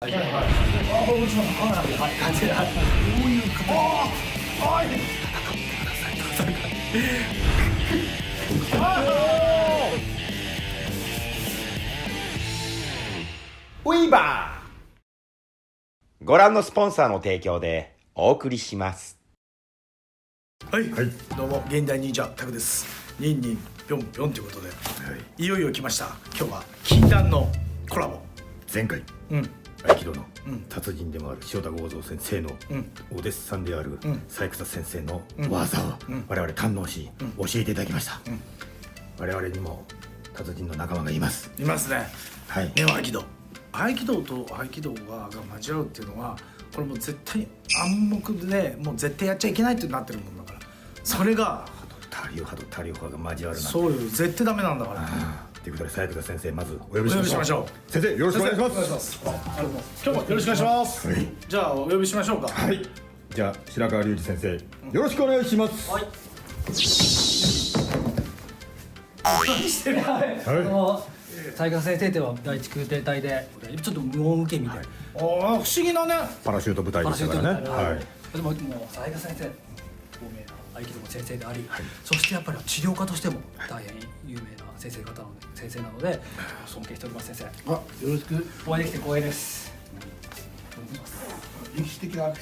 はいはい。あ、こんにちは。はいはい。どういう方？はい。ウィーバーご覧のスポンサーの提供でお送りします。はい、はい、どうも現代忍者タクです。ニンニンピョンピョンということで、いよいよ来ました。今日は禁断のコラボ。前回、合気道の達人でもある塩田剛三先生のお弟子さんである三枝先生の技を我々堪能し教えていただきました。我々にも達人の仲間がいます。いますね。はい。ネオ合気道。合気道と合気道が交わるっていうのは、これもう絶対暗黙でもう絶対やっちゃいけないってなってるもんだから、それが他流派と他流派が交わるなんて。そういう絶対ダメなんだから。ということで三枝先生、まずお呼びしましょう。先生、よろしくお願いします。お願いします。今日もよろしくお願いします。じゃあお呼びしましょうか。はい。じゃあ白川隆二先生、よろしくお願いします。はい。雑賀先生とは第一空挺隊でちょっと無音受けみたいな、不思議なね。パラシュート部隊でしたからね。はい。でも雑賀先生有名な合気道の先生であり、そしてやっぱり治療家としても大変有名な先生なので尊敬しております。先生、よろしく。お会いできて光栄です。歴史的なこ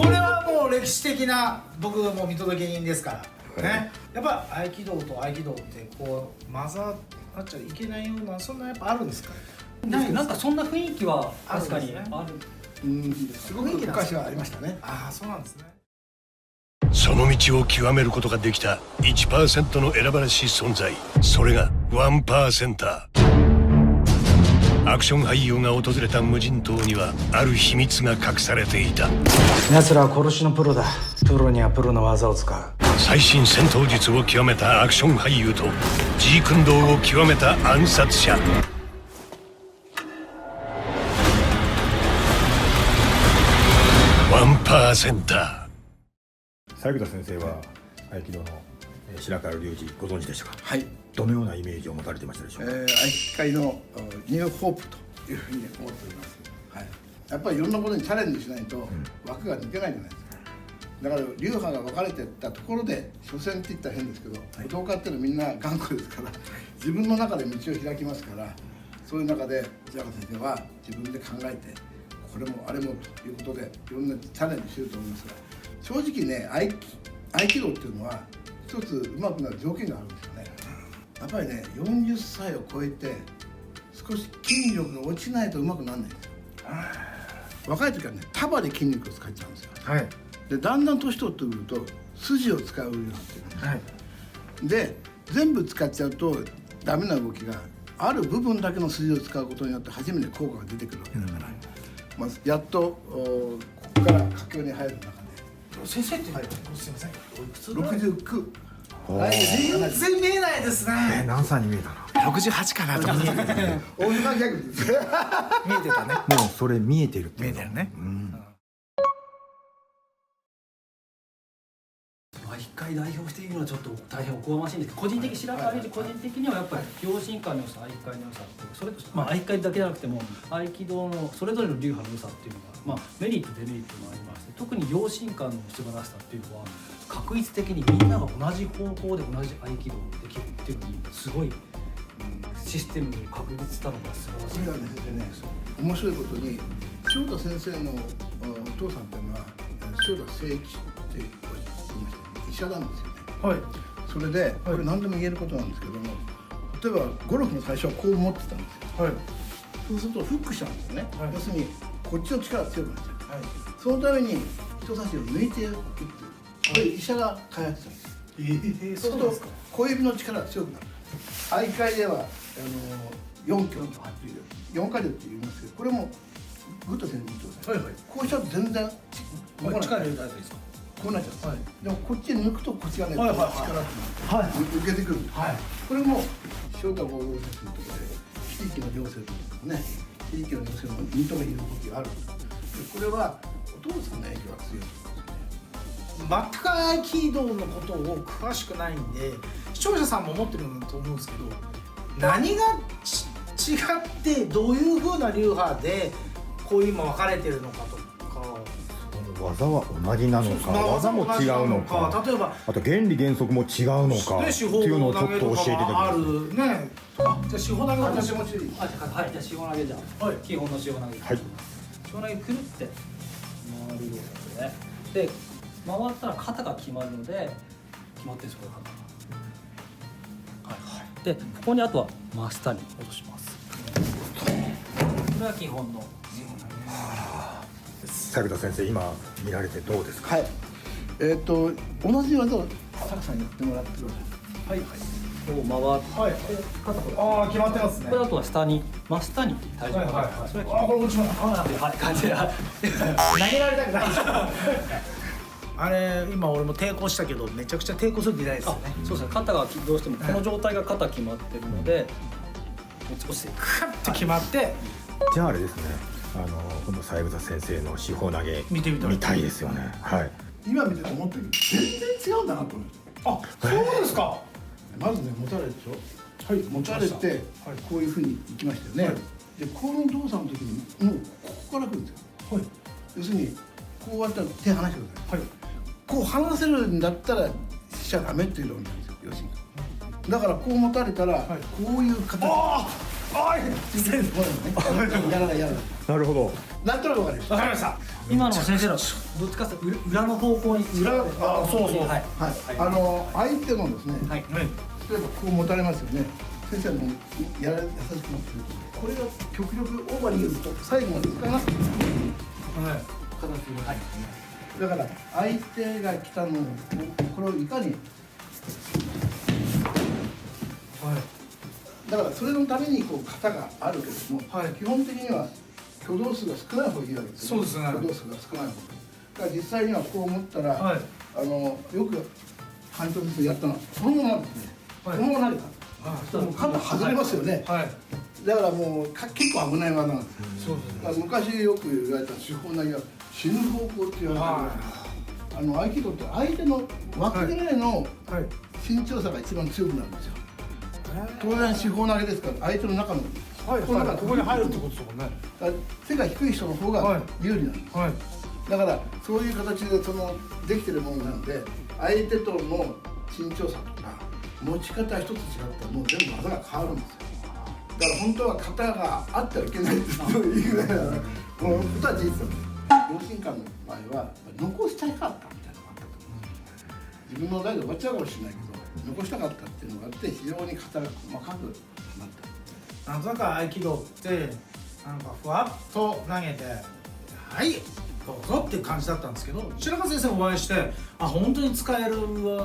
れはもう歴史的な、僕も見届け人ですからね。やっぱ合気道と合気道ってこう混ざっちゃいけないような、そんなやっぱあるんですか？なんかそんな雰囲気は確かにある。すごく昔はありましたね。ああ、そうなんですね。その道を極めることができた 1% の選ばれし存在、それが 1%。 アクション俳優が訪れた無人島にはある秘密が隠されていた。奴らは殺しのプロだ。プロにはプロの技を使う。最新戦闘術を極めたアクション俳優とジークンドーを極めた暗殺者。1%。三枝先生は合気道の白川隆二ご存知でしたか？はい。どのようなイメージを持たれてましたでしょうか？合気界のニューホープというふうに思っております。はい。やっぱりいろんなことにチャレンジしないと枠が抜けないじゃないですか。だから流派が分かれていったところで、初戦って言ったら変ですけど、武道家っていうのはみんな頑固ですから、自分の中で道を開きますから、そういう中で白川先生は自分で考えて、これもあれもということでいろんなチャレンジしてると思いますが、正直ね、合気道っていうのは一つ上手くなる条件があるんですよね。やっぱりね、40歳を超えて少し筋力が落ちないと上手くならないんですよ。若い時はね、束で筋肉を使っちゃうんですよ。はい。でだんだん年取ってくると筋を使うようになってくるんです。はい。で全部使っちゃうとダメな動きがある部分だけの筋を使うことによって初めて効果が出てくるわけだから、まずやっとここから佳境に入る中で。先生って、すいません、おいくつぐらい69。全然見えないですね。何歳に見えたの68かなと見えてた。女ギャグです。見えてたね。もうそれ見えてるって見えてるね。一回代表しているのはちょっと大変おこがましいんですけど、個人的白川隆二個人的にはやっぱり両進化の良さ、合気界の良さっていう、それ合気界だけじゃなくても合気道のそれぞれの流派の良さっていうのが、メリットデメリットもありまして、特に両進化の素晴らしさっていうのは確率的にみんなが同じ方向で同じ合気道をできるっていうのにすごい、システムに確立したのが素晴らしい。それはですね、面白いことに塩田先生のお父さんっていうのは塩田誠一って言いました。医者なんですよね。はい。それでこれ何でも言えることなんですけども、例えばゴルフの最初はこう持ってたんですよ。はい。そうするとフックしちゃうんですよね。はい。要するにこっちの力が強くなっちゃう。はい。そのために人差し指を抜いてやるっていう、これ医者が開発したんですよ。そうすると小指の力が強くなる。合気界では4キロと4回って言いますけど、これもグッと先生見てください。はいはい。こうしちゃうと全然動かない。力入れたらいいですか？こうなっちゃう。はい。でもこっち抜くとこっちがね、力って受けてくる。はい。これも塩田剛三先生のところで地域の行政とかね、地域の行政の認める動きがある。これはお父さんの影響が強い。全く合気道のことを詳しくないんで、視聴者さんも思ってると思うんですけど、何が違ってどういう風な流派でこう今分かれてるのかとか、技は同じなのか、技も違うのか、例えばあと原理原則も違うのかって手法いうのをちょっ投げとと教えていたかもあだきます。るね。あ、じゃあ手法投げ私もはい、じゃあ塩投げじゃん、はい基本の塩投げ、はい塩投げくるって回る動作ですね。で回ったら肩が決まるので、決まってるんですこれ肩が、はい、でここにあとは真下に落とします。これは基本の塩投げ。作田先生、今見られてどうですか？はい。同じ技をサクさんにやってもらってください。はい、こう回って、はい。肩これ、ああ決まってますね。これあとは下に真下に体重がかかる、それはあ、これ落ちます。はい感じで、投げられたくない。あれ今俺も抵抗したけどめちゃくちゃ抵抗するってないですよね。そうですね、肩がどうしてもこの状態が肩決まってるので、落ちてクッと決まってじゃああれですね、この三枝先生の手法投げ見てみたい見たいですよね。はい。今見てて思ったけど全然違うんだなと思って。あ、そうですか。まずね持たれるでしょ。はい。持たれてこういうふうにいきましたよね。でこの動作の時にもうここから来るんですよ。はい。要するにこうやったら手離してください。はい。こう離せるんだったらしちゃダメっていう論なんですよ。要するに。だからこう持たれたらこういう形。ああ、はい。やらないやらない。なるほど。なんとなくわかりました。わかりました。今の先生のどっちかというと裏の方向に裏、あ、そうそう。はいはい。相手のですね。はいはい。例えばこう持たれますよね。先生もやら優しくなってこれが極力オーバーに言うと最後までいかなくてはい。形が、はい、だから相手が来たのをこれをいかにだからそれのためにこう型があるけれども、はい基本的には挙動数が少ない方がいいわけですよ、そうですね挙動数が少ない方がだから実際にはこう思ったら、はいよく半年ずつやったのはそのままですね、はいそのまま投げたあその肩外れますよね、はい。だからもう結構危ない技なんですよ、そうですね。だから昔よく言われた手法投げは死ぬ方向って言われてる、合気道って相手の脇ぐらいのはい。身長差が一番強くなるんですよ、当然手法投げですから相手の中のはい。この中ここに入るってことですもんね。だから背が低い人の方が有利なんです、はい。だからそういう形でできてるものなので相手との身長差とか持ち方一つ違ったらもう全部技が変わるんですよだから本当は型があってはいけないというぐらいなもうことは事実なんです両親間の場合は残したかったみたいなのがあったと思う自分の代で終わっちゃうかもしれないけど残したかったっていうのがあって非常に型が細かくなったなんとなく合気道ってなんかふわっと投げてはいどうぞっていう感じだったんですけど白川先生お会いしてあ本当に使える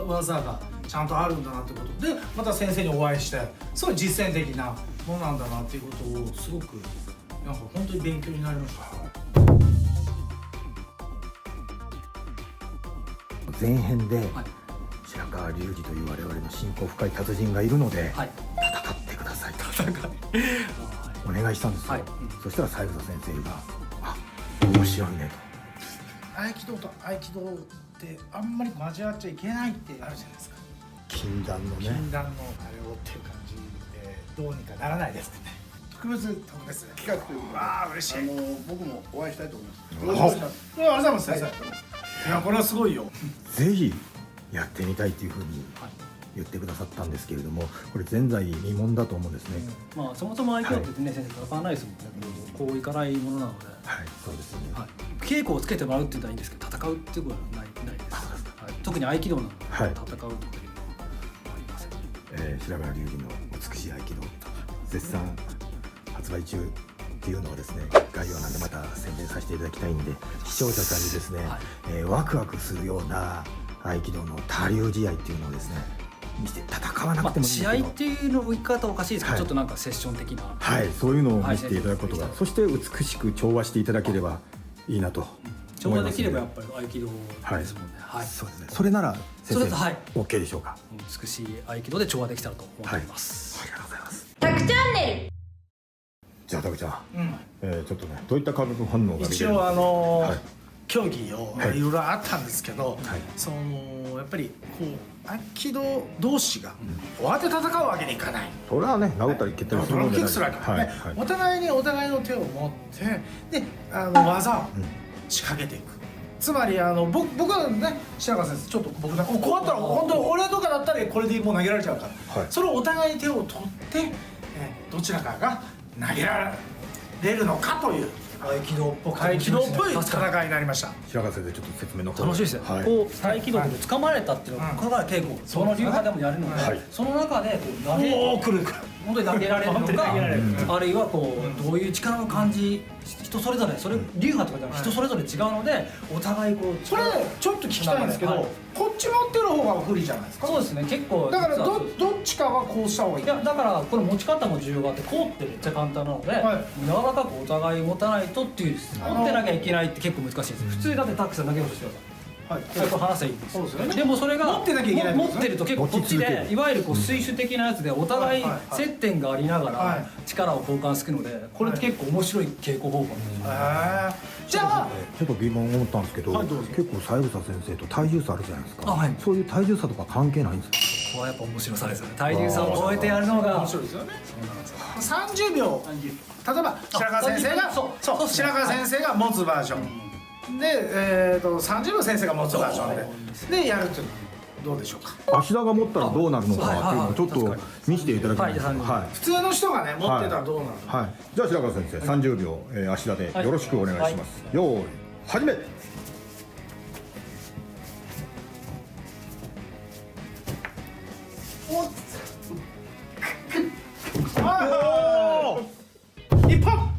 技がちゃんとあるんだなってことでまた先生にお会いしてすごい実践的なものなんだなっていうことをすごくなんか本当に勉強になりました。前編ではい白川隆二という我々の親交深い達人がいるので、はい戦ってくださいとお願いしたんですよ、はいそしたら三枝先生が「あ面白いね」合気道と合気道ってあんまり交わっちゃいけないってあるじゃないですか。と禁断のね禁断のあれをっていう感じでどうにかならないですかね。特別企画ということでわあ嬉しい。僕もお会いしたいと思います。ありがとうございます先生。いやこれはすごいよ。ぜひやってみたいというふうに言ってくださったんですけれどもこれ前代未聞だと思うんですね、まあそもそも合気道ってね、先生戦わないですもんね。こういかないものなので、はいそうですよね、はい、稽古をつけてもらうって言ったらいいんですけど戦うっていうことはないです。はい、特に合気道なので、はい戦うとかいうのはありません。白川隆二の美しい合気道絶賛発売中っていうのをですね概要欄でまた宣伝させていただきたいんで視聴者さんにですね、ワクワクするような合気道の多流試合っていうのをですね見て戦わなくてもいいんですけど、試合っていうの言い方おかしいですけど、はいちょっとなんかセッション的な、はいそういうのを見せていただくことが、はいそして美しく調和していただければいいなと調和できればやっぱぱり合気道ですもんね。はい、そうですねそれなら先生それだとはい OK でしょうか。美しい合気道で調和できたらと思っています。ありがとうございます。タクチャンネルじゃあタクちゃん、うん。ちょっとねどういった化学反応が出てる一応はい競技をはいいろいろあったんですけど、はいそのやっぱりこう合気道同士が終わって戦うわけにいかない。それはね殴ったり蹴ったりすドるもんじゃないロップキックするわけだはいね、はいお互いにお互いの手を持ってで技を仕掛けていく、つまり僕はね白川先生ちょっと僕だこうやったら本当に俺とかだったらこれでもう投げられちゃうから、はいそれをお互いに手を取って、どちらかが投げられるのかという合気道っぽく合気道っぽい確かに戦いになりました。白川先生ちょっと説明の方楽しいですよ、はいこう合気道で掴まれたっていうのは、うんこれから稽古その流派でもやるので、はいその中でこう投げおお来る本当に投げられるの本当にか投げられるあるいはこうどういう力の感じ人それぞれそれ流派とかじゃなくて人それぞれ違うのでお互いこうそれちょっと聞きたいんですけど、はいこっち持ってる方が不利じゃないですか。そうですね結構だから実はどっちかはこうした方がいい。いやだからこれ持ち方も重要があってこうってめっちゃ簡単なので、はい柔らかくお互い持たないとっていう持ってなきゃいけないって結構難しいです、普通だってタックさん投げようとしてくださいはいこれ話せばいいんですそうですよねでもそれが持ってなきゃいけないってことですね持ってると結構こっち持ち続けるでいわゆるこう水手的なやつでお互いはいはいはい接点がありながはらい力を交換するのでこれって結構面白い稽古方法なんですよじゃあちょっと疑問を思ったんですけど、はいどうぞ結構三枝先生と体重差あるじゃないですか、あはいそういう体重差とか関係ないんですか？ここはやっぱ面白さですよね体重差を超えてやるのが面白いですよね。30秒例えば白川先生がそうですね白川先生が持つバージョンで、30秒先生が持つバージョンでやるっていうのはどうでしょうか。芦田が持ったらどうなるのかっていうのをちょっと見せていただけますか？はいはい普通の人がね持ってたらどうなるのか。はい、じゃあ白川先生30秒、芦田でよろしくお願いします、よーい始め。一本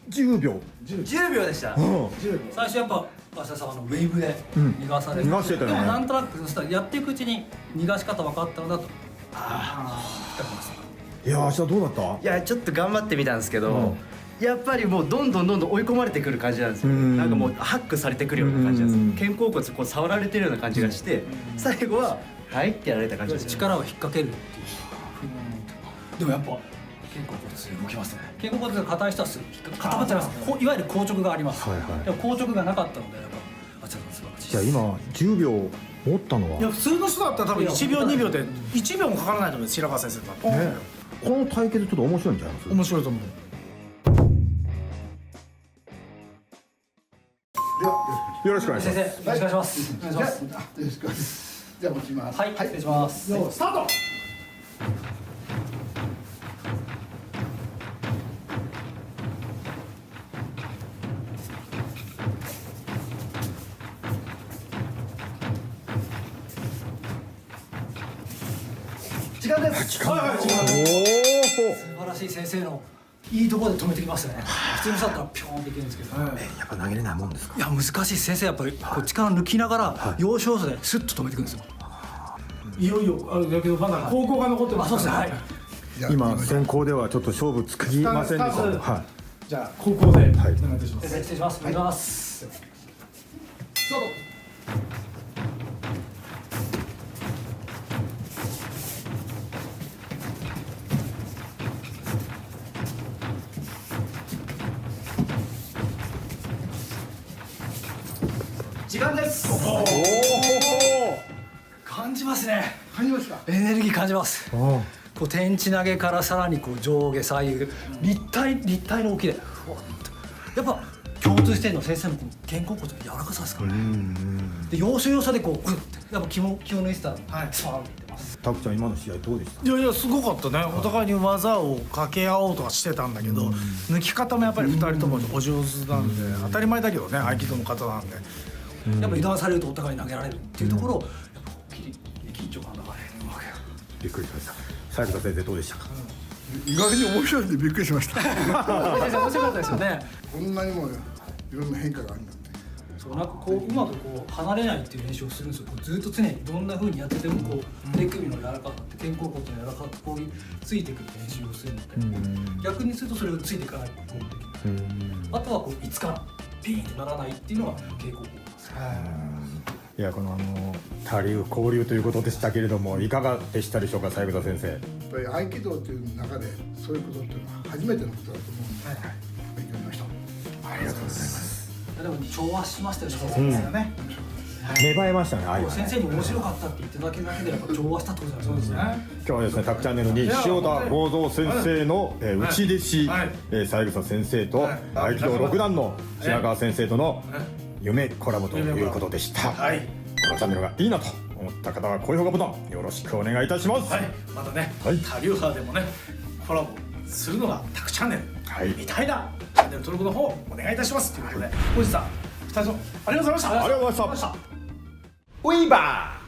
10秒、 10秒でしたうん、最初やっぱ芦田さんウェーブでうん逃がされて、逃がしてたよねでもなんとなくそしたらやっていくうちに逃がし方分かったのだと引っかかりましたいや芦田どうだった？いやちょっと頑張ってみたんですけど、やっぱりもうどんどん追い込まれてくる感じなんですよ、うんなんかもうハックされてくるような感じなんです、うん肩甲骨こう触られてるような感じがして、最後は「はい」ってやられた感じです、力を引っ掛けるっていうでもやっぱ肩甲骨動きますね肩甲骨が硬い人はすぐ固まっちゃいますこういわゆる硬直があります、はいはいでも硬直がなかったのでやっぱ芦田さん素晴らしいじゃあ今10秒持ったのは、いや普通の人だったら多分1秒2秒で1秒もかからないと思うんです白川先生だったら、ね、この対決ちょっと面白いんちゃいます？面白いと思う。ではよろしくお願いし先ます。生よろしくお願いしますお願いしますよろしくお願いしますじゃあ持ちますはい、失礼しますよースタート。時間ですはいはい時間お素晴らしい先生のいいところで止めてきますね普通の人だったらピョーンっていけるんですけど、やっぱ投げれないもんですか？いや難しいです先生やっぱりこう力抜きながら要所要所でスッと止めていくんですよいよいよだけどまだ高校が残ってますそうですねはいじゃあ今先行ではちょっと勝負つきませんでした。スタートはじゃあ高校でお願いいたします。先生失礼しますお願いします、時間です感じますね感じますかエネルギー感じますい。おこう天地投げからさらにこう上下左右立体の動きでふわっとやっぱ共通してるのは先生のこの肩甲骨の柔らかさですからねで要所要所でこうやっぱ気を抜いてたらはいスパーンって出ますタクちゃん今の試合どうでした？いやいやすごかったね。お互いに技を掛け合おうとはしてたんだけど、抜き方もやっぱり2人ともお上手なんで、当たり前だけどね合気道の方なんで。やっぱ油断されるとお互い投げられるっていうところをやっぱこう緊張感が流れるわけよびっくりしました。斉藤先生どうでしたか？意外に面白いんでびっくりしました先生面白かったですよねこんなにもいろんな変化があるんだってそうなんかこううまくこう離れないっていう練習をするんですよこうずっと常にどんな風にやっててもこう手首の柔らかさって肩甲骨の柔らかさってこうついてくる練習をするので逆にするとそれをついていかないとこうできるあとはこういつからピーンってならないっていうのが稽古法ですいやこの多流交流ということでしたけれどもいかがでしたでしょうか斉藤先生？やっぱり合気道という中でそういうことっていうのは初めてのことだと思うので、勉強になりましたありがとうございます。でも調和しましたよね、そうですよね。芽生えましたね、愛はね。先生に面白かったって言ってただけでやっぱ調和したってことじゃないですか。ね。今日はですね、タクチャンネルに塩田剛三先生の内弟子、はい三枝先生とはい合気道6段の白川先生との夢コラボということでした。はい。このチャンネルがいいなと思った方は高評価ボタンよろしくお願いいたします。はい。またね、はい他流派でもね、コラボするのがタクチャンネル。はいみたいなチャンネル登録の方お願いいたしますということで、本日は2人ともありがとうございました。ありがとうございました。ウィーバー